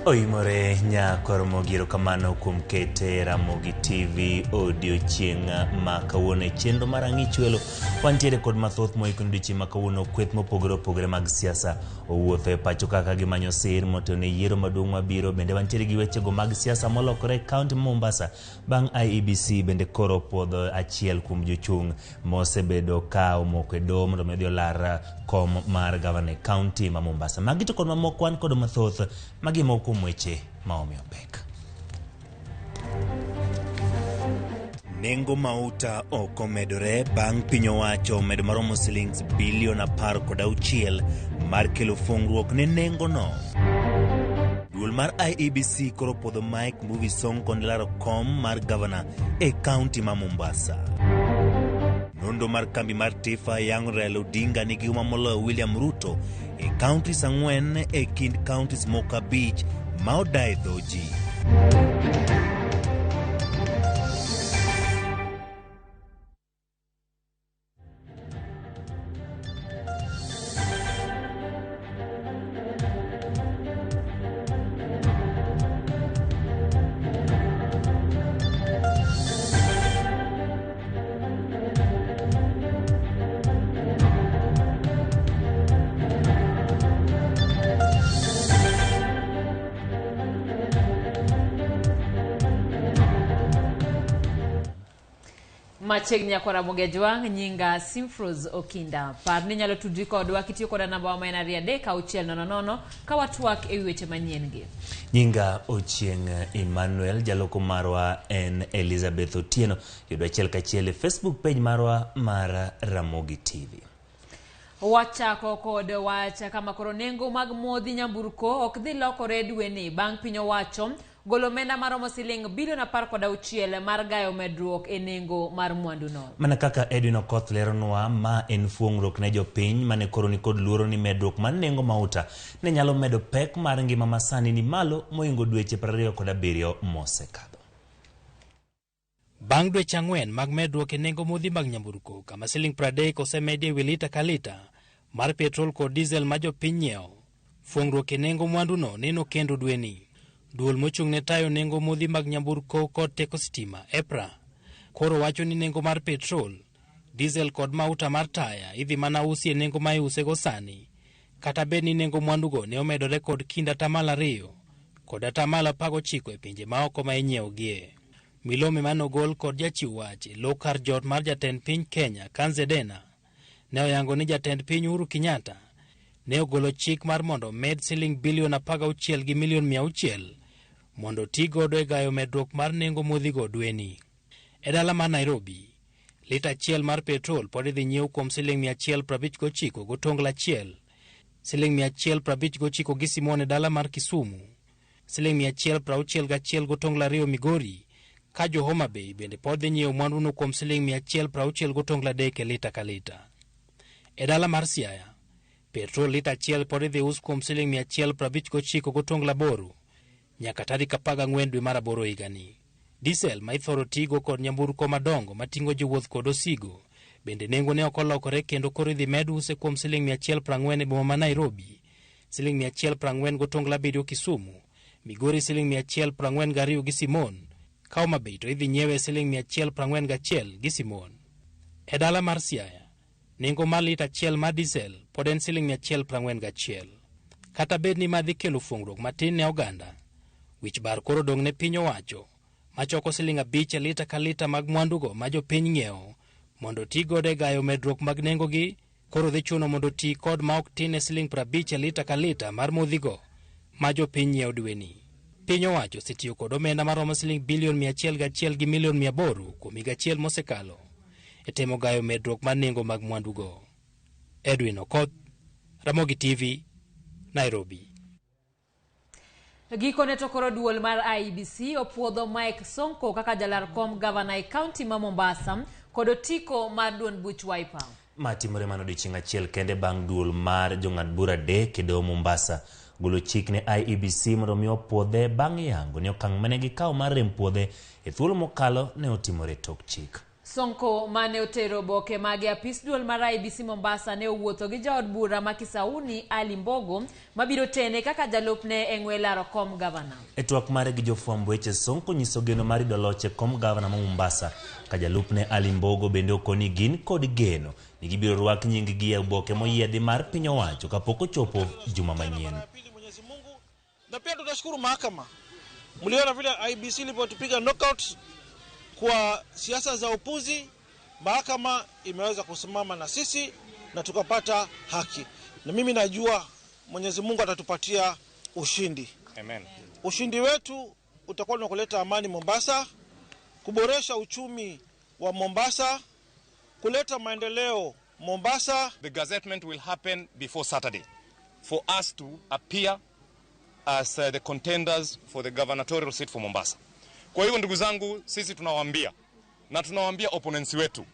Oimore nyako Ramogi kamano kuom kete Ramogi TV odiochieng' ma kawuono e chenro mar ang'ichwelo wantiere kod mathoth moikoni odiochieng' ma kawuono kweth mopogore opogore mag siasa owuotho e pacho kaka gimanyo sir motone yiero maduong' mabiro. Bende wantiere gi wechego mag siasa molokore e kaunti ma Mombasa bang' IEBC bende koro opwodho achiel kuom jochung' mosebedo ka omoko e doho mondo medhi olar kom mar gavana e kaunti ma Mombasa. Magi to kod mamoko wan kod mathoth magimoko kuom weche maomiyo pek. Nengo mauta ok omedore bang' piny owacho medo maromo shillings bilion 16 mar kelo fungruok ne nengo no. Duol mar IEBC koro podho Mike Mbuvi Sonko kod laro kom mar gavana e kaunti ma Mombasa. Nondo mar kambi mar Tifa yango Raila Odinga nigi uma moloyo William Ruto e counties 4 e kind counties moko 5 ma odaye dho ji. Machegni ya kwa Ramogi Jwang nyinga Simfros Okinda. Parni nyalo tudri kodwa kitiyo koda namba wa maina riadeka uchiel nono ka watuak e weche manyien gi. Nyinga Ochieng Emmanuel jaloko marwa en Elizabeth Otieno. Yudo achiel kachiel e Facebook page marwa mar Ramogi TV. Wachako kod wacha kama koro nengo mag modhi nyamburko ok dhi lokore dweni bang' piny owacho golo omenda maromo shiling bilion 16 mar gayo medruok e nengo mar mwandu no. Mana kaka Edwin Okoth leronwa, ma en fuong'ruok ne jopiny mane koro ni kod luoro ni medruok mar nengo mauta ne nyalo medo pek mar ngima masani ni malo moingo dweche 27 mosekadho. Bang' dweche 4 mag medruok e nengo modhi mag nyamburko kama shiling 30 osemedi e wi lita ka lita mar petrol kod diesel ma jopiny nyiewo, fuong'ruok e nengo mwandu no neno kendo dweni. Duol mochung' ne tayo nengo modhi mag nyamburko kod teko sitima EPRA koro wacho ni nengo mar petrol, diesel kod mauta mar taya idhi mana usi e nengo ma iuse go sani, kata bed ni nengo mwandugo ne omedore kod kinda 2% kod 19% e pinje maoko ma inyiewo gie. Milome manogol kod jachiw wach lo kar jot mar jatend piny Kenya Kanzedena ne oyango ni jatend piny Uhuru Kenyatta ne ogolo chik mar mondo med shiling bilion 16 gi milion 600 mondo ti godo e gayo medruok mar nengo modhi go dweni. E dala mar Nairobi, lita achiel mar petrol pod idhi nyiew kuom shiling 159 gotongla achiel, shiling 159 gi simone dala mar Kisumu, shiling 161 gotongla 2 Migori, ka jo Homa Bay bende pod dhi nyiew mwandu no kuom shiling 160 gotongla 3 lita ka lita. E dala mar Siaya, petrol lita achiel pod idhi us kuom shiling 159 gotongla 8 nyaka tarik 14 dwe mar 8 higani. Diesel ma ithoro tigo kod nyamburko madongo mating'o jowuoth kod osigo bende nengo ne ok olokore kendo koro idhi med use kuom shiling 140 e boma ma Nairobi, shiling 140 gotongla 7 Kisumu, Migori shiling 142 gi Simon, ka Homa Bay to idhi nyiewe shiling 141 gi Simon. E dala mar Siaya, nengo mar lita achiel mar diesel pod en shiling 141. Kata bed ni madhi kelo fuong'ruok matin ne oganda, wich bar koro dong' ne piny owacho machoko shiling 5 lita ka lita mag mwandugo ma jopiny ng'iewo mondo ti godo e gayo medruok mag nengo gi. Koro dhi chuno mondo ti kod ma ok tin e shiling 50 lita ka lita mar modhigo ma jopiny ng'iewo dweni. Piny owacho setiyo kod omenda maromo shiling bilion 101 gi milion 800 kuom higa achiel mosekalo e temo gayo medruok mar nengo mag mwandugo. Edwin Okoth, Ramogi TV, Nairobi. Gikone to koro duol mar IEBC opwodho Mike Sonko kaka jalar kom gavana e kaunti ma Mombasa kod otiko mar duond buch Wiper. Matimore mano odiochieng' achiel kende bang' duol mar jong'ad bura adek e doho Mombasa golo chik ne IEBC mondo mi opwodhe bang' yango ni okang' mane gikawo mar rem puodhe e thuolo mokalo ne otimore tok chik. Sonko mane otero boke mage apis duol mar IEBC Mombasa ne owuotho gi jaod bura ma Kisauni Ali Mbogo mabiro tene kaka jalupne e ng'we laro kom gavana. E twak mare gi jofwamb weche, Sonko nyiso geno mar yudo loch kom gavana ma Mombasa ka jalupne Ali Mbogo bende okoni gin kod geno ni gibiro rwak nying gi e boke moyiedhi mar piny owacho kapok ochopo juma manyien. Na pia tunashukuru mahakama. Mliona vile IEBC ilipotupiga knockout kwa siasa za upuzi, mahakama imeweza kusimama na sisi na tukapata haki. Na mimi najua Mwenyezi Mungu atatupatia ushindi. Amen. Ushindi wetu utakuwa ni kuleta amani Mombasa, kuboresha uchumi wa Mombasa, kuleta maendeleo Mombasa. The gazettement will happen before Saturday for us to appear as the contenders for the gubernatorial seat for Mombasa. Kwa hivyo ndugu zangu, sisi tunawaambia na tunawaambia opponents wetu,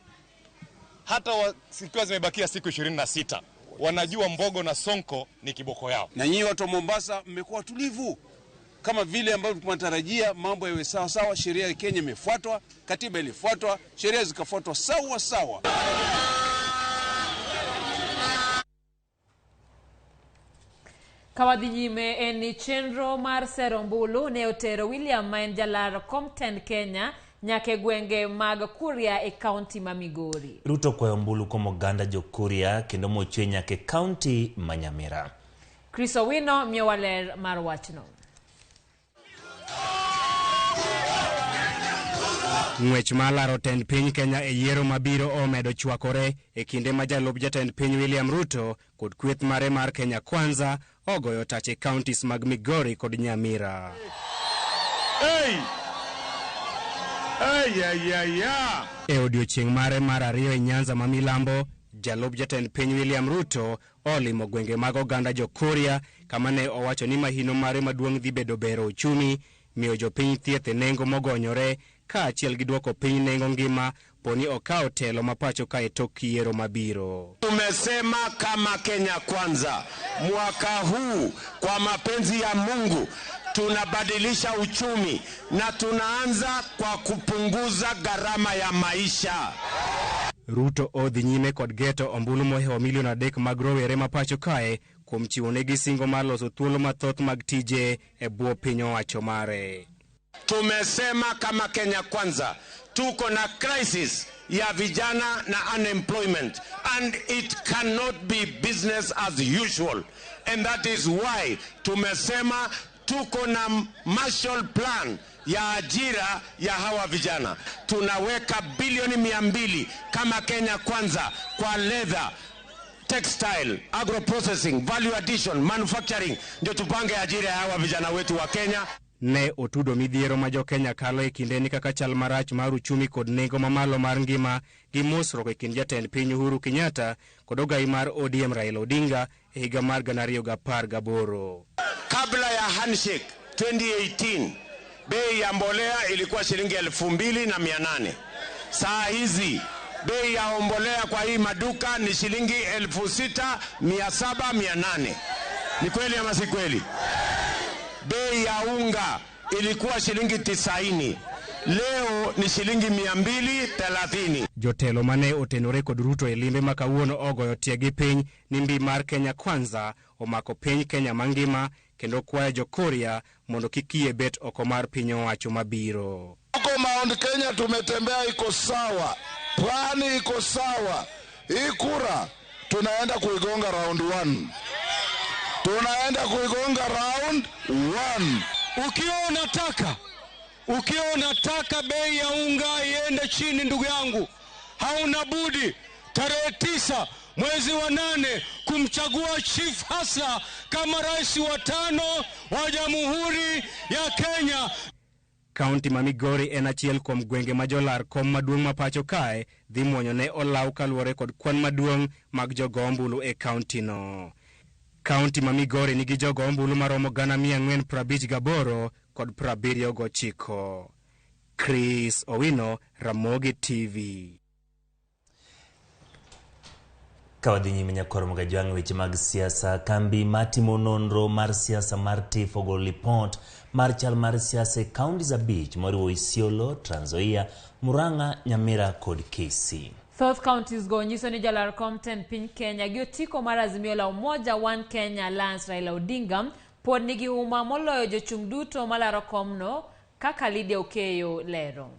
hata sikiwa zimebakia siku 26, wanajua Mbogo na Sonko ni kiboko yao. Na nyinyi watu wa Mombasa mmekuwa tulivu kama vile ambavyo tunatarajia mambo yawe sawa sawa. Sheria ya Kenya imefuatwa, katiba ilifuatwa, sheria zikafuatwa sawa sawa. Kawadhi nyime eni chenro mar Serombulu ne otero William ma en jalar Comten Kenya nyake gwenge mag Kuria e kaunti ma Migori. Ruto kwayo Mbulu komo ganda jo Kuria kendo mochwe nyake kaunti ma Nyamira. Chris Owino miyo waler mar wachno. Ng'wech mar laro tend piny Kenya e yiero mabiro omedo chwakore e kinde ma jalup jatend piny William Ruto kod kweth mare mar Kenya Kwanza ogoyo tach e counties mag Migori kod Nyamira. E odiochieng' mare mar ariyo e Nyanza ma Milambo, jalup jatend piny William Ruto olimo gwenge mag oganda jo Kuria kama ne owacho ni mahino mare maduong' dhi bedo bero uchumi, miyo jopiny thieth e nengo mogonyore ka achiel gi duoko piny nengo ngima poni okao telo mapacho ka e tok yiero mabiro. Tumesema kama Kenya Kwanza mwaka huu kwa mapenzi ya Mungu tunabadilisha uchumi na tunaanza kwa kupunguza gharama ya maisha. Ruto odhi nyime kod geto ombulu mohewo milion 3 mag rowere mapacho kae kuom chiwo negi singo mar loso thuolo mathoth mag tije e bwo piny owacho mare. Tumesema kama Kenya Kwanza tuko na crisis ya vijana na unemployment, and it cannot be business as usual, and that is why tumesema tuko na Marshall Plan ya ajira ya hawa vijana. Tunaweka bilioni 200 kama Kenya Kwanza kwa leather, textile, agro processing, value addition, manufacturing, ndio tupange ajira ya hawa vijana wetu wa Kenya. Ne otudo midhiero ma jo Kenya kalo e kinde ni kaka chal marach mar uchumi kod nengo mamalo mar ngima gi mosruok e kind jatend piny Uhuru Kenyatta kod ogai mar ODM Raila Odinga e higa mar 2018. Kabla ya handshake 2018, bei ya mbolea ilikuwa shilingi 2,800. Saa hizi bei ya mbolea kwa hii maduka ni shilingi 6,700-800. Ni kweli ama si kweli? Bei ya unga ilikuwa shilingi 90. Leo ni shilingi 230. Jotelo mane otenore kod Ruto e limbe makawuono ogoyo tiegi piny ni mbi mar Kenya Kwanza omako piny Kenya mangima kendo kwayo jo Kuria mondo kikie bet oko mar piny owacho mabiro. Huko Mount Kenya tumetembea, iko sawa. Plani iko sawa. Hii kura tunaenda kuigonga round 1. Tunaenda kuigonga round 1. Ukiwa unataka bei ya unga iende chini, ndugu yangu, hauna budi tarehe 9 mwezi wa 8 kumchagua Chief Hasla kama rais wa 5 wa Jamhuri ya Kenya. Kaunti ma Migori en achiel kuom gwenge ma jolar kom maduong' mapacho kae dhi muonyo ne olaw kaluwore kod kwan maduong' mag jogo ombulu e kaunti no. Kaunti ma Migori nigi jogo ombulu maromo 458 kod 79. Chris Owino, Ramogi TV. Kawadhi nyime nyakoro mga jwang weche mag siasa. Kambi matimo nonro mar siasa mar TIFF ogolo lipot mar chal mar siasa e counties abich moriwo Isiolo, Trans Nzoia, Murang'a, Nyamira kod Kisii. South counties go nyiso ni jalar Compton piny Kenya gi otiko mar Azimio la Umoja One Kenya Alliance Raila Odinga pod nigi uma moloyo jochung' duto malaro komno kaka Lydia Okeyo lero.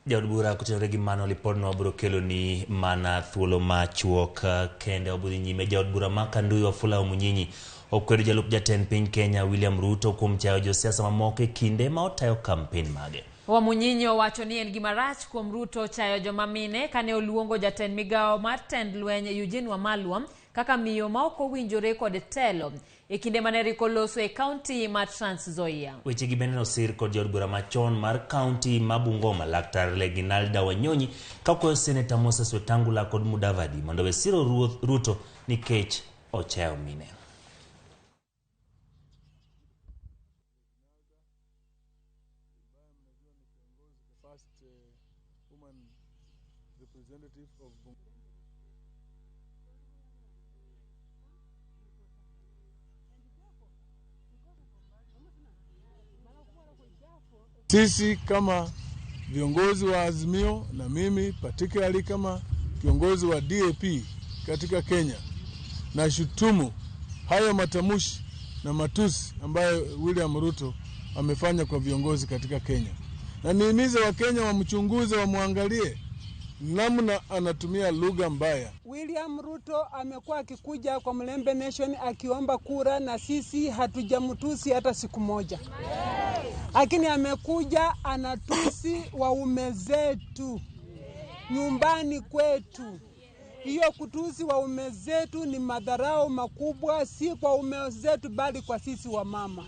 Jaod bura kutenore gi mano lipodno wabiro kelo ni mana thuolo machuok kende. Wabudhi nyime jaod bura Makandui Wafula Omunyinyi okwedo jalup jatend piny Kenya William Ruto kuom chayo josiasa mamoko e kinde ma otayo kampen mage. Wamunyinyi owacho ni en gima rach kuom Ruto chayo joma mine kane oluongo jatend migawo mar tend lweny Eugene Wamalwa kaka miyo ma ok owinjore kod telo e kinde mane riko loso e kaunti mar Trans Nzoia. Weche gi bende nosir kod jaod bura machon mar kaunti ma Bungoma Laktar Reginalda Wanyonyi kakwayo Senator Moses Wetangula kod Mudavadi mondo we siro Ruto nikech ochayo mine. Sisi kama viongozi wa Azimio na mimi particularly kama kiongozi wa DAP katika Kenya na shutumu hayo matamushi na matusi ambayo William Ruto amefanya kwa viongozi katika Kenya. Na nihimize wa Kenya wamchunguze, wamwangalie namna anatumia lugha mbaya. William Ruto amekuwa akikuja kwa Mlembe Nation akiomba kura na sisi hatujamtusi hata siku moja. Lakini amekuja anatusi waume zetu nyumbani kwetu. Hiyo kutusi waume zetu ni madharau makubwa, si kwa waume zetu bali kwa sisi wa mama.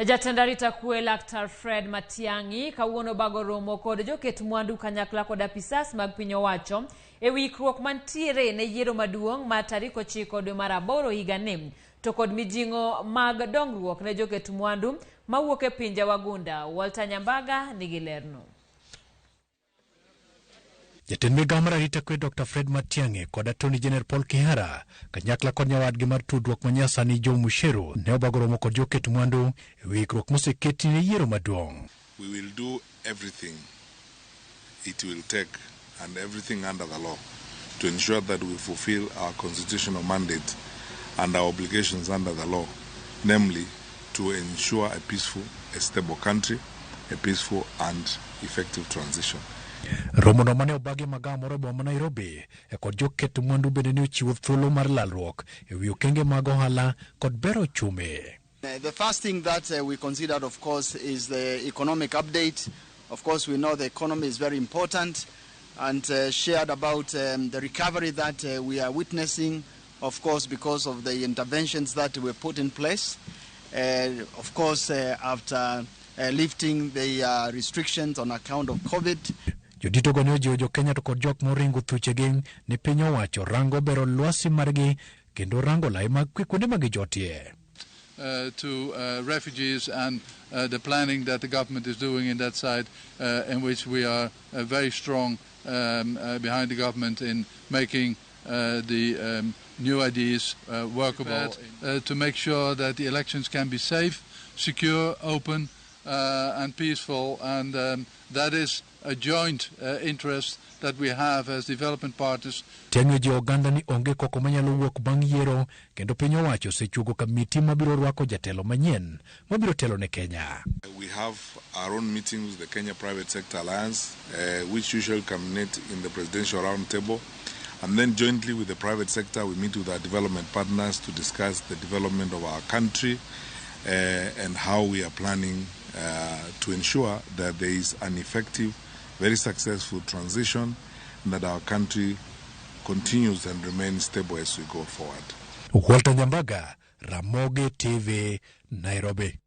Jatendari takue Laktar Fred Matiang'i kawuono bago romo kod joket mwandu kanyakla kod apisas mag piny owacho e wikruok mantiere ne yiero maduong' ma tarik 9 dwe mar 8 higani to kod mijing'o mag dongruok ne joket mwandu mawuok e pinje wagunda. Walter Nyambaga nigi lerno. Jatend migawo mar arita kwe Dr. Fred Matiang'i kod Attorney General Paul Kihara kanyakla kod nyawadgi mar tudruok manyasani Joe Mucheru ne obago romo kod joket mwandu e wikruok moseketi ne yiero maduong'. We will do everything it will take and everything under the law to ensure that we fulfill our constitutional mandate and our obligations under the law, namely to ensure a peaceful, a stable country, a peaceful and effective transition. Romo no mane obagi magawa moro boma Nairobi e kod joket mwandu bende ne ochiwo thuolo mar lalruok e wi okenge mag ohala kod bero chumi. The first thing that we considered, of course, is the economic update. Of course, we know the economy is very important and shared about the recovery that we are witnessing, of course, because of the interventions that were put in place. Of course, after lifting the restrictions on account of COVID. Jodito go ne ojiwo jo Kenya to kod jok moringo thuchegi ni piny owacho rango bero lwasi margi kendo rango lai mag kuonde ma gijotie. To refugees and the planning that the government is doing in that side, in which we are very strong behind the government in making the new ideas workable, to make sure that the elections can be safe, secure, open and peaceful, and that is a joint interest that we have as development partners. Tiang'o ji oganda ni onge koko manyalo wuok bang' yiero kendo piny owacho osechuogo kamiti mabiro rwako jatelo manyien mabiro telo ne Kenya. We have our own meetings with the Kenya Private Sector Alliance, which usually culminate in the presidential round table. And then jointly with the private sector, we meet with our development partners to discuss the development of our country and how we are planning to ensure that there is an effective, very successful transition and that our country continues and remains stable as we go forward. Walter Nyambaga, Ramogi TV, Nairobi.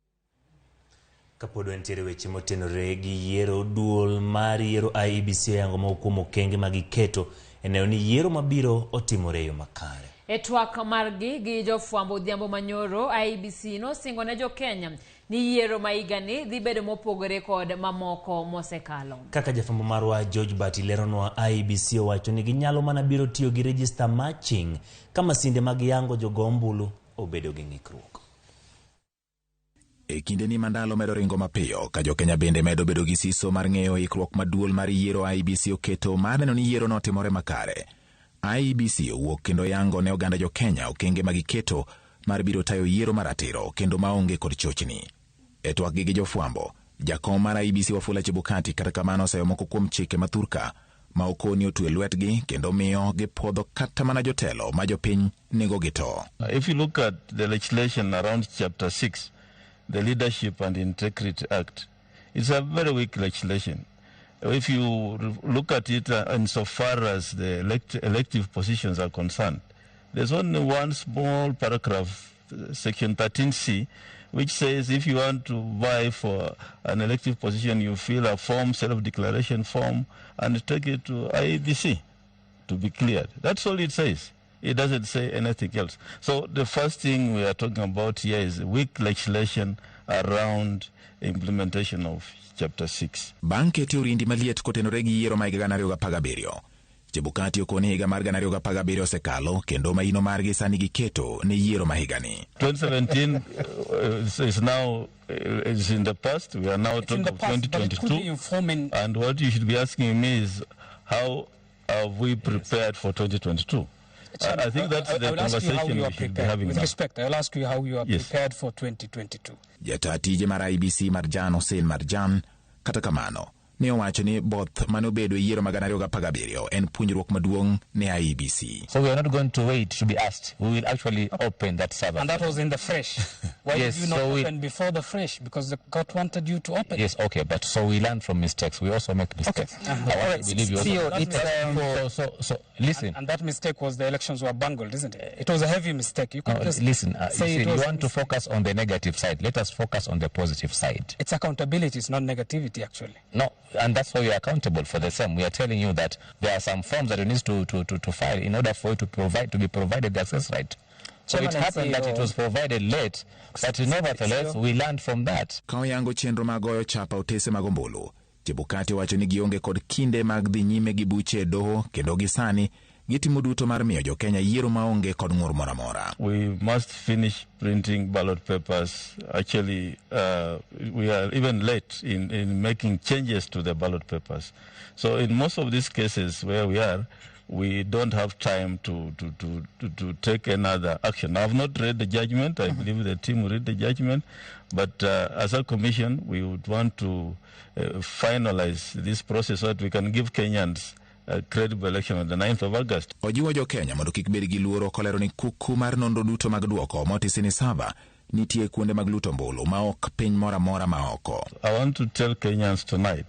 Kapodo entiere weche motenore gi yiero duol mar yiero IEBC yango ma okumo kenge magiketo eneo ni yiero mabiro otimore yo makare. E twak margi gi jofwambo odhiambo manyoro IEBC no singo ne jo Kenya ni yiero maigani dhi bedo mopogore kod mamoko mosekalo. Kaka jafambo marwa George Bati leronwa, IEBC owacho ni ginyalo mana biro tiyo gi register matching kama sinde mag yango jogo ombulu obedo gi ng'ikruok. E kinde ni mandalo medo ringo mapiyo, ka jo Kenya bende medo bedo gi siso mar ng'eyo ikruok maduol mar yiero, IEBC oketo mar neno ni yiero notimore makare. IEBC owuok kendo yango ne oganda jo Kenya okenge magiketo mar biro tayo yiero maratiro kendo maonge kod chochni. E twak gi jofwambo, jakom mar IEBC Wafula Chebukati kata kamano oseyo moko kuom chike mathurka ma okoni otwe lwetgi kendo miyo gipodho kata mana jotelo ma jopiny nego gito. If you look at the legislation around Chapter 6, the Leadership and Integrity Act, it's a very weak legislation. If you look at it insofar as the elective positions are concerned, there's only one small paragraph, Section 13C, which says if you want to vie for an elective position, you fill a form, self-declaration form, and take it to IEBC to be cleared. That's all it says. It doesn't say anything else. So the first thing we are talking about here is weak legislation around implementation of Chapter 6. Banke teorindi maliet kotenore gi yiero mag 2017. Chebukati okoni higa mar 2017 osekalo kendo maino margi sani giketo ne yiero mahigani. 2017 is now is in the past. We are now talking of 2022. And what you should be asking me is how have we prepared for 2022? I think that's the conversation we should be having. With respect, I'll ask you how you are prepared for 2022. Jatati mar IEBC Marjan Hussein Marjan kata kamano ne owacho ni both manobedo yiero mag 2017 en puonjruok maduong' ne IEBC. So we are not going to wait to be asked. We will actually open that server. And that was in the fresh. Why did you not open before the fresh? Because the court wanted you to open. Yes, okay, but so we learn from mistakes. We also make mistakes. Okay. All right. So listen. And that mistake was the elections were bungled, isn't it? It was a heavy mistake. You can just listen. say you want to focus on the negative side. Let us focus on the positive side. It's accountability. It's not negativity, actually. No, and that's why we are accountable for the same. We are telling you that there are some forms that you need to file in order for you to be provided the access right. So it happened that it was provided late, but nevertheless we learned from that. Kaoyango chenro magoyo chapa otese magombulu. Chebukati wacho ni gionge kod kinde mag dhi nyime gi buche doho kendo gisani gitimo duto mar miyo jo Kenya yiero maonge kod ng'ur mora mora. We must finish printing ballot papers. Actually, we are even late in making changes to the ballot papers. So in most of these cases where we are, we don't have time to take another action. I have not read the judgment. I believe the team will read the judgment. But as a commission, we would want to finalize this process so that we can give Kenyans a credible election on the 9th of August. Ojiwo jo Kenya mondo kik bed gi luoro kolero ni kuku mar nonro duto mag duoko motisini sava nitie kuonde mag luto mbulu ma ok piny mora mora ma oko. I want to tell Kenyans tonight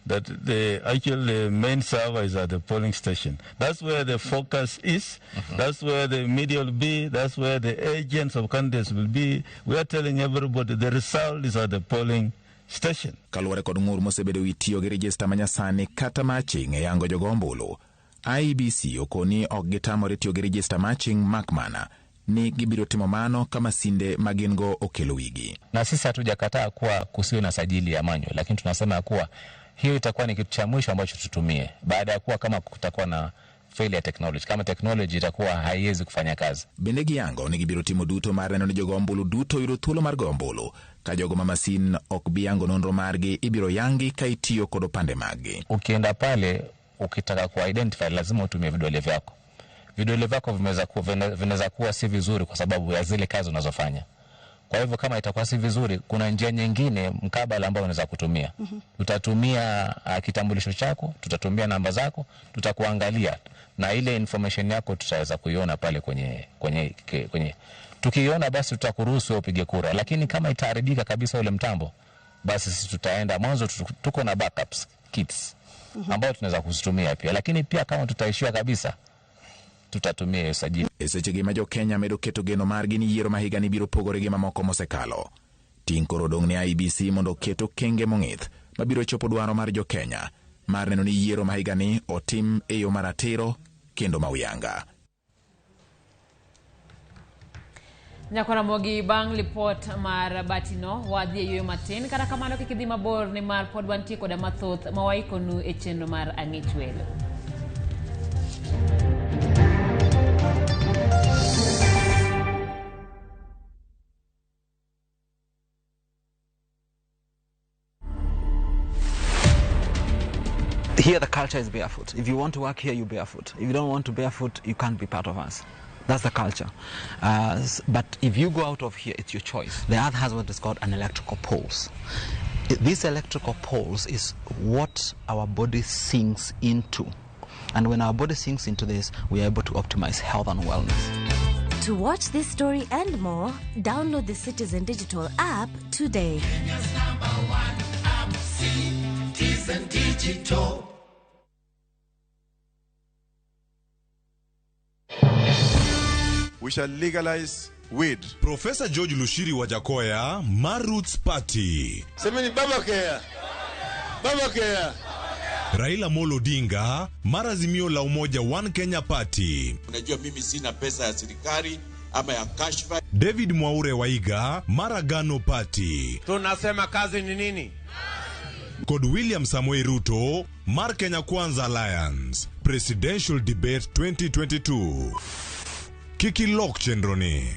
that the main server is at the polling station. That's where the focus is. That's where the media will be. That's where the agents of candidates will be. We are telling everybody the result is at the polling station. Kaluwore kod ng'ur mosebedo wi tiyo gi rejista manyasani kata matching e yango jogo ombulu, IEBC okoni ok gitamore tiyo gi rejista matching makmana ni gibiro timo mano kama sinde magingo okelo wigi. Na sisi hatujakataa kuwa kusiwe na sajili ya manyo, lakini tunasema kuwa hiyo itakuwa ni kitu cha mwisho ambacho tutumie baada ya kuwa kama kutakuwa na failure technology, kama technology itakuwa haiwezi kufanya kazi. Bende giyango ni gibiro timo duto mar neno ni jogo ombulu duto yudo thuolo mar go ombulu ka jogo ma masin ok biyango nonro margi ibiro yangi ka itiyo kod opande magi. Ukienda pale ukitaka ku identify lazima utumie vidole vyako. Vidole vyako vinaweza kuwa si vizuri kwa sababu ya zile kazi unazofanya. Kwa hivyo kama itakuwa si vizuri, kuna njia nyingine mkabala ambao unaweza kutumia. Tutatumia kitambulisho chako, tutatumia namba zako, tutakuangalia na ile information yako tutaweza kuiona pale kwenye tukiiona basi tutakuruhusu upige kura. Lakini kama itaharibika kabisa ule mtambo, basi sisi tutaenda mwanzo tuko na backups kits ambao tunaweza kuzitumia pia. Lakini pia kama tutaishiwa kabisa, tutatumia usajili. Esechegi ma jo Kenya medo keto geno margi ni yiero mahiga ni biro pogore gi mamoko mosekalo. Tinkoro dong' ne IEBC mondo keto kenge mong'ith mabiro chopo dwaro mar jo Kenya mar neno ni yiero mahiga ni otim e yo maratiro kendo mauyanga. Nyakona mogi bang report mar batino wadhi yuyo matin kata kamano kikidhi mabor ni mar pod wantie koda mathoth mawaikonu e chenro mar ang'ich welo. Here the culture is barefoot. If you want to work here, you barefoot. If you don't want to barefoot, you can't be part of us. That's the culture. But if you go out of here, it's your choice. The earth has what is called an electrical pulse. This electrical pulse is what our body sinks into. And when our body sinks into this, we are able to optimize health and wellness. To watch this story and more, download the Citizen Digital app today. Kenya's #1 app, Citizen Digital. We shall legalize weed. Professor George Lushiri Wajakoya, Maruts Party. Semeni Baba Kea. Baba Kea. Raila Molo Odinga, Marazimio la Umoja One Kenya Party. Unajua mimi sina pesa ya serikali ama ya kashfa. David Mwaure Waiga, Maragano Party. Tunasema kazi ni nini? Kod William Samoei Ruto, Mar Kenya Kwanza Alliance, Presidential Debate 2022. Kiki Lok Chendroni.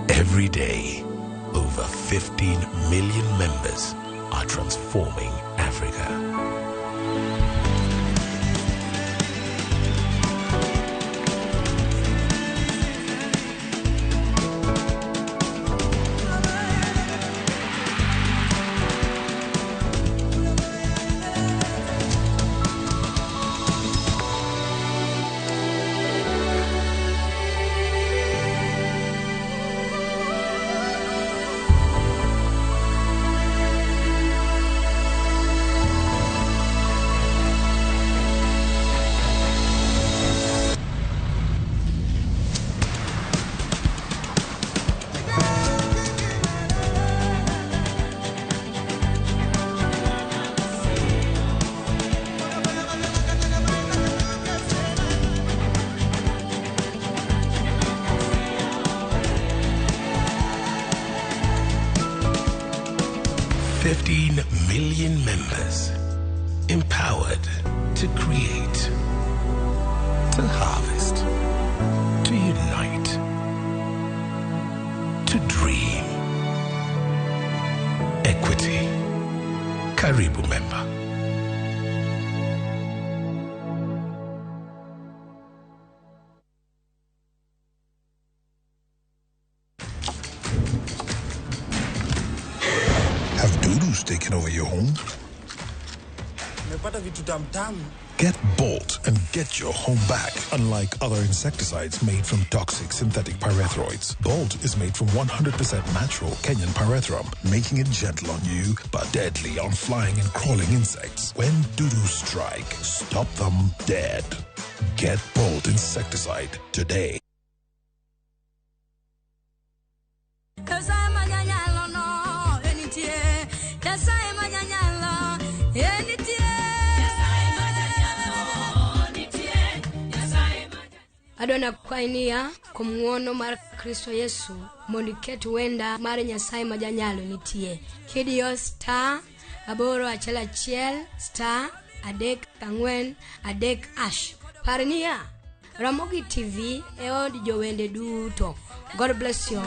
Every day, over 15 million members are transforming Africa. Million members empowered to create, to harvest, to unite, to dream. Equity. Karibu member. Taken over your home? Get Bolt and get your home back. Unlike other insecticides made from toxic synthetic pyrethroids, Bolt is made from 100% natural Kenyan pyrethrum, making it gentle on you but deadly on flying and crawling insects. When doo-doo strike, stop them dead. Get Bolt insecticide today. Adona kwainia kumwono mar Kristo Yesu mondiket wenda mar Nyasaye majanyalo nitie. Kidio star aboro achela chiel star adek angwen adek ash. Parnia Ramogi TV e od jowende duto. God bless you.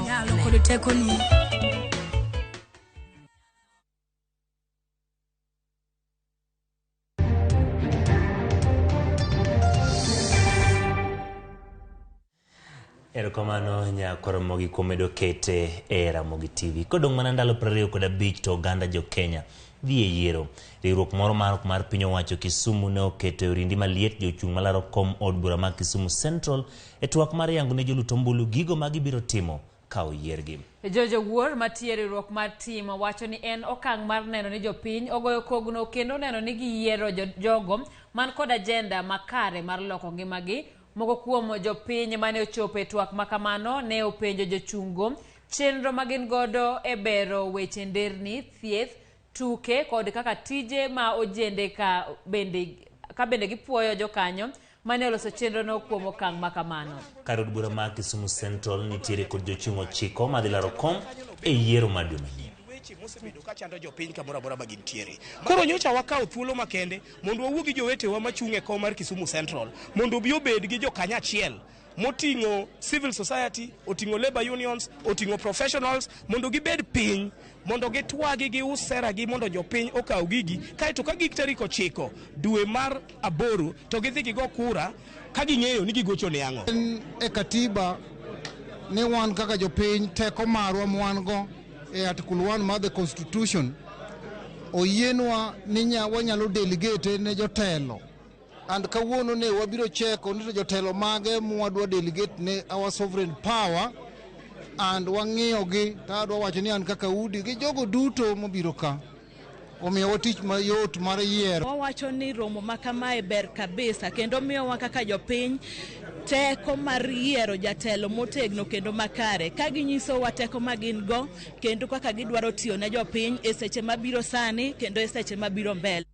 Erokamano Ramogi komedo kete e Ramogi TV. Kodong mana ndalo 25 to Uganda jo Kenya dhi e yiero. Riwruok moro mar piny owacho Kisumu ne oketo orindi maliet jochung' malaro kom od bura mar Kisumu Central e twak mar yango ne joluto ombulu gigo ma gibiro timo ka oyiergi. Jojo Wuor matiyo riwruok mar tim wacho ni en okang' mar neno ni jopiny ogoyo kogno kendo neno ni giyiero jogo man kod agenda makare mar loko ngimagi. Moko kuom jopiny mane ochopo e twak makamano ne openjo jochungo chenro magin godo e bero weche nderni, thieth, tuke kod kaka tije ma ojende ka bende gipuoyo jokanyo mane oloso chenro no kuom okang' makamano. Kar od bura ma Kisumu Central nitiere kod jochung' 9 madhi laro kom e yiero madwe manyien. Mosebedo ka chando jopiny kamoro amora ma gintiere. Koro nyocha wakawo thuolo makende mondo wawuo gi jowetewa machung' e kom mar Kisumu Central mondo obi obed gi jokanya achiel moting'o civil society, oting'o labor unions, oting'o professionals mondo gibed piny mondo gitwagi gi useragi mondo jopiny okaw gigi kaeto ka gik tarik 9 dwe mar 8 to gidhi gigo kura ka ging'eyo ni gigocho ne ang'o. E katiba ne wan kaka jopiny teko marwa mwango e article 1 mar the constitution oyienwa ni wanyalo delegate ne jotelo and kawuono ne wabiro cheko ni jotelo mage mwadwa delegate ne our sovereign power and wang'iyo gi tadwa wacho ni an kaka udi gi jogo duto mobiro ka omiyo watich mayot mar yiero. Wawacho ni romo makamae ber kabisa kendo miyowa kaka jopiny teko mar yiero jatelo motegno kendo makare ka ginyiso wa teko magin go kendo kaka gidwaro tiyo ne jopiny e seche mabiro sani kendo e seche mabiro mbele.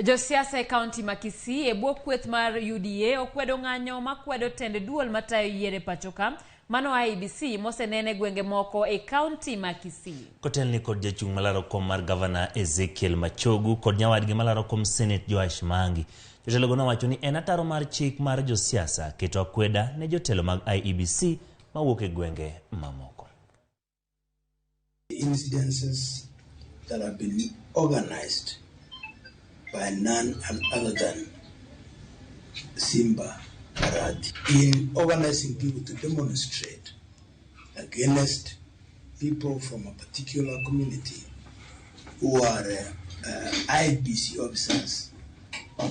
Josiasa e kaunti ma Kisii e bwo kweth mar UDA okwedo ng'anyo makwedo tend duol matayo yiere pachoka mano IEBC mosenene gwenge moko e kaunti ma Kisii. Kotelni kod jachung' malaro kom mar Governor Ezekiel Machogu kod nyawadgi malaro kom Senate Joash Mangi. Jotelo nowacho ni en ataro mar chik mar josiasa keto akweda ne jotelo mag IEBC mawuok e gwenge mamoko. Incidences that have been organized by none other than Simba Arati in organizing people to demonstrate against people from a particular community who are IBC officers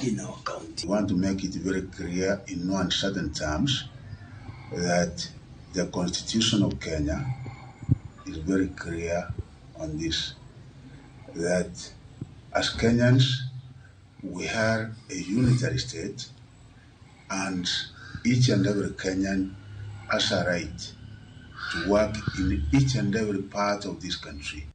in our county. We want to make it very clear in no uncertain terms that the Constitution of Kenya is very clear on this, that as Kenyans we are a unitary state and each and every Kenyan has a right to work in each and every part of this country.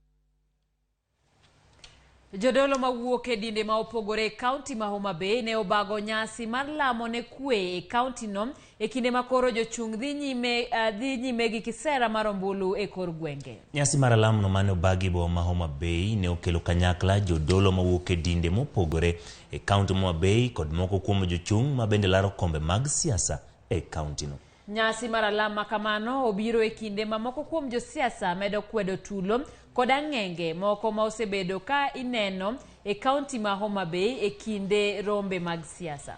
Jodolo mawuok e dinde ma opogore e kaunti ma Homa Bay ne obago nyasi mar lamo ne kwe e kaunti no e kinde makoro jochung' dhi nyime gi kisera mar ombulu e kor gwenge. Nyasi mar lamo no mane obagi boma Homa Bay ne okelo kanyakla jodolo mawuok e dinde mopogore e kaunti Homa Bay kod moko kuom jochung' ma bende laro kombe mag siasa e kaunti no. Nyasi mar lamo kamano obiro e kinde ma moko kuom josiasa medo kwedo tulo kod ang'enge moko ma osebedo ka ineno e kaunti ma Homa Bay e kinde rombe mag siasa.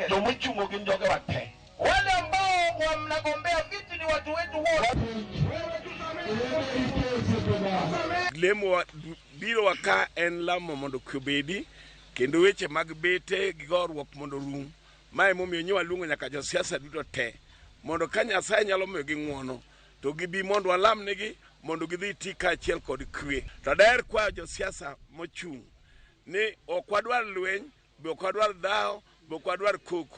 Ndio mchungo kinjoge wate. Wale ambao mnagombea viti ni watu wetu wote. Lemo biro waka en lamo mondo kubedi kendo weche mag bete gigorwok mondo rum. Mae momiyo nyiwa lungo nyaka josiasa duto te mondo ka Nyasaye nyalo miyo gi ng'wono to gibi mondo alam negi mondo gidhi tika achiel kod kwe. To daher kwa josiasa mochung' ni ok wadwar lweny, be ok wadwar dhawo, be ok wadwar koko.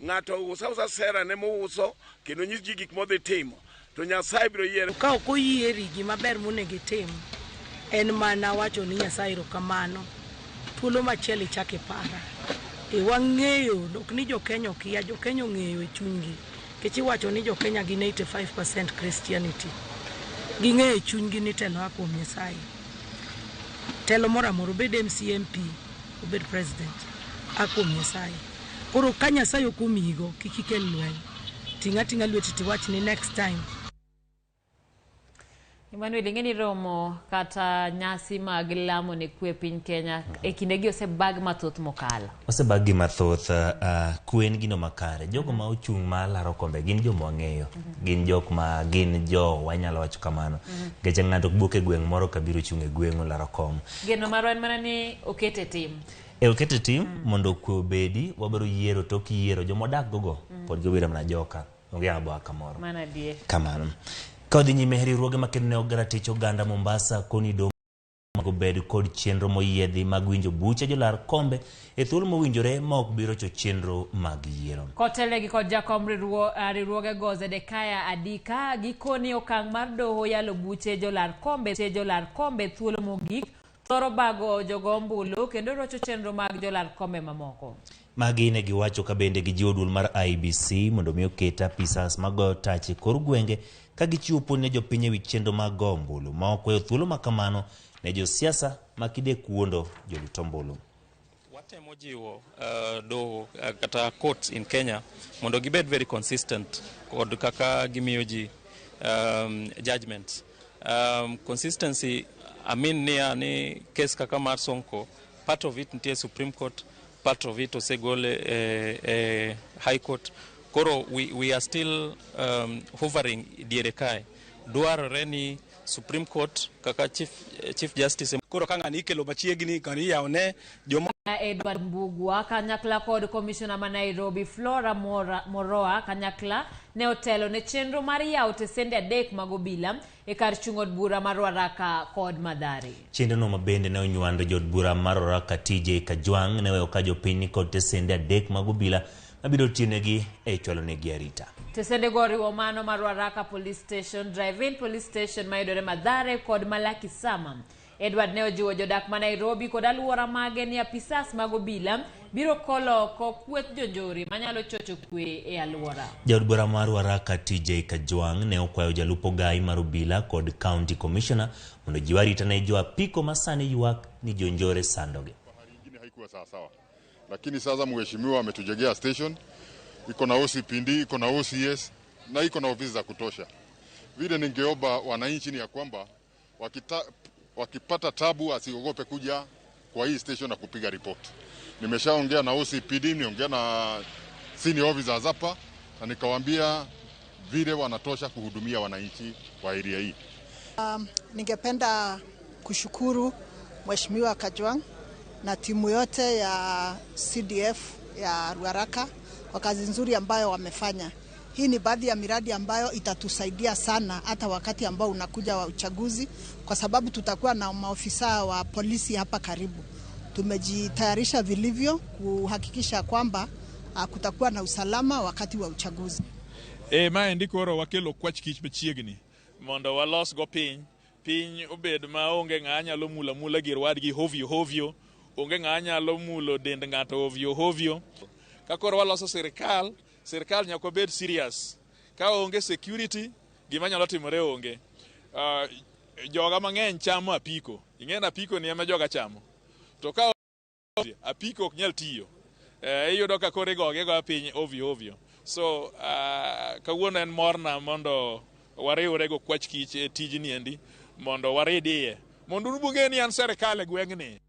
Ng'ato usa sera ne muuso kendo nyis ji gik modhi timo to Nyasaye biro yiero. Ka ok oyieri gima ber monego itim en mana wacho ni Nyasaye erokamano. Thuolo machielo ichake para. Wang'eyo ok ni jo-Kenya okia, jo-Kenya ong'eyo e chunygi. Kech iwacho ni jo-Kenya gin 85% Christianity. Ging'eyo e chunygi ni telo a kuom Nyasaye. Telo moro amora obed MCMP, obed president, a kuom Nyasaye. Koro ka Nyasaye ok omiyigo kik ikel lweny. Tinga lweti tiwach ni next time. Emmanuel, ing'eni romo kata nyasi mag lamo ne kwe piny Kenya e kindegi osebag mathoth mokalo. Osebag mathoth, kwen gino makare. Jogo ma ochung' ma laro kombe gin jo mwang'eyo. Gin jok ma gin jo wanyalo wacho kamano. Geche ng'ato buke gweng' moro kabiro chung' e gweng' laro kom. Geno marwa en mana ni okete tim. Okete tim mondo kwe obedi, wabiro yiero tok yiero jomodak gogo pod gobiro mana joka. Onge abo kamoro. Mana die. Kamano. Kodhi nyime riwruoge makedo ne ogara tich oganda Mombasa koni do magobed kod chenro moyiedhi mag winjo buche jolar kombe e thuolo mowinjore ma ok biro cho chenro mag yiero. Kotelegi kod jakom riwruoge Zedekaya Adika gikoni okang' mar doho yalo buche jolar kombe thuolo mogik thoro bago jogombulu kendo rocho chenro mag jolar kombe mamoko. Magi ne giwacho ka bende gijiwo duol mar IBC mondo mi oket apisas magoyo tach e kor gwenge ka gichiwo puonj ne jopiny e wi chenro mag go ombulu ma okweyo thuolo makamano ne josiasa makide kuondo joluto ombulu. Watemo jiwo doho kata courts in Kenya mondo gibed very consistent kod kaka gimiyo ji judgments. Consistency amin ni case kaka mar Sonko, part of it nitie Supreme Court, part of it osegole High Court. Koro we are still hovering diere kae. Dwarore ni Supreme Court kaka Chief Justice koro kang'ani ikelo machiegni kani yawne jomo Edward Mbugua kanyakla kod Commissioner ma Nairobi Flora Moroa kanyakla ne otelo ne chenro mar yawo tesende 3 mag obila e kar chung od bura mar Ruaraka kod Mathare. Chenro no mabende ne onywando jod bura mar Ruaraka TJ Kajwang' ne weyo ka jopiny kod tesende 3 mag obila mabiro tienegi e chwalo negi arita. Tesende goriwo mano mar Ruaraka Police Station, Drive-In Police Station mayudore Mathare kod Malaki Sama. Edward ne ojiwo jodak ma Nairobi kod aluora mage ni apisas mag obila biro kolo kweth jonjori manyalo chocho kwe e aluora. Jaod bura mar Ruaraka TJ Kajwang' ne okwayo jalupo gai mar obila kod County Commissioner mondo jiw arita ne jo apiko masani ywak ni jonjore sandoge. Haikuwa sawa. Lakini sasa mheshimiwa ametujengea station, iko na OCPD, iko na OCS na iko na ofisi za kutosha. Vile ningeomba wananchi ni ya kwamba wakipata tabu asiogope kuja kwa hii station na kupiga report. Nimeshaongea na OCPD, niongea na senior officers hapa na nikawaambia vile wanatosha kuhudumia wananchi wa area hii. Ningependa kushukuru Mheshimiwa Kajwang' na timu yote ya CDF ya Ruaraka kwa kazi nzuri ambayo wamefanya. Hii ni baadhi ya miradi ambayo itatusaidia sana hata wakati ambao unakuja wa uchaguzi, kwa sababu tutakuwa na maofisa wa polisi hapa karibu. Tumejitayarisha vilivyo kuhakikisha kwamba kutakuwa na usalama wakati wa uchaguzi. Ma ndikoro wakelo kwach kich machiegni mondo walos go piny obed ma onge ng'anyalo mula gir wadgi hovyo onge ng'anyalo mulo dend ng'ato hovyo ka koro waloso sirkal nyaka bed serious. Ka onge security gima nyalo timore onge. Joga mang'eny chamo apiko. Ing'ena apiko ni ema joga chamo. To ka apiko ok nyal tiyo. Iyudo ka kore goge go piny ovyo. So kawuono en morna mondo wariwre go kwach kich tijni endi mondo waridie. Mondo ubunge ni an serikal e gweng'ni.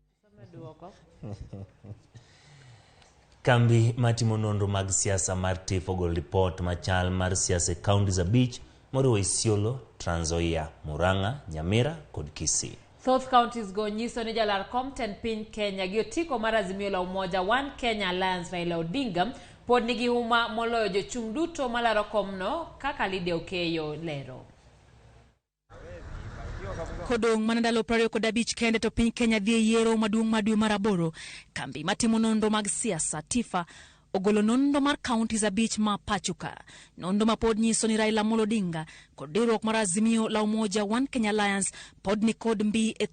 Kambi matimo nonro mag siasa mar TIFF ogolo report machal mar siasa e kaunti abich moriwo Isiolo, Trans Nzoia, Murang'a, Nyamira kod Kisii. South counties go nyiso ni jalar Compton piny Kenya gi otiko mar Azimio la Umoja One Kenya Alliance Raila Odinga pod nigi huma moloyo jochung' duto malaro komno kaka Lydia Okeyo lero. Kodong' mana ndalo 25 kende to piny Kenya dhi yiero maduong' ma dwe mar 8, kambi matimo nonro mag siasa TIFA ogolo nonro mar counties abich ma pachuka. Nonro ma pod nyiso ni Raila Odinga kod riwruok mar Azimio la Umoja One Kenya Alliance pod ni kod mbi e